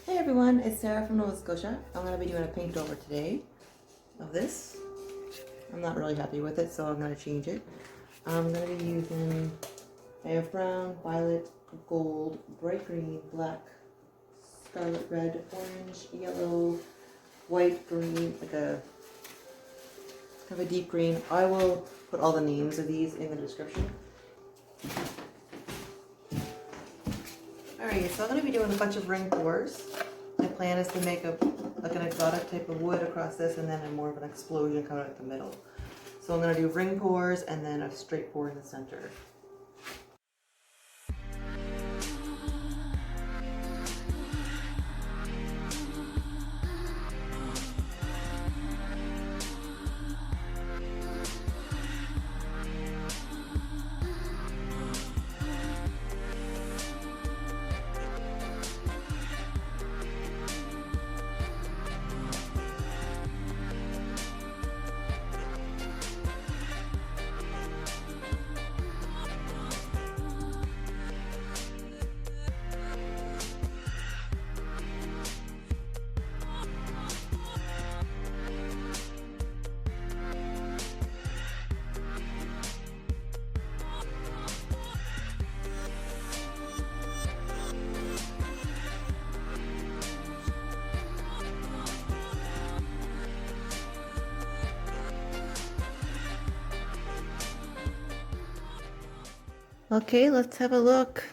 Hey everyone, it's Sarah from Nova Scotia. I'm going to be doing a paint over today of this. I'm not really happy with it, so I'm going to change it. I'm going to be using, I have brown, violet, gold, bright green, black, scarlet red, orange, yellow, white, green, like a kind of a deep green. I will put all the names of these in the description. Alright, so I'm going to be doing a bunch of ring pours. My plan is to make like an exotic type of wood across this and then more of an explosion coming out the middle. So I'm going to do ring pours and then a straight pour in the center. Okay, let's have a look.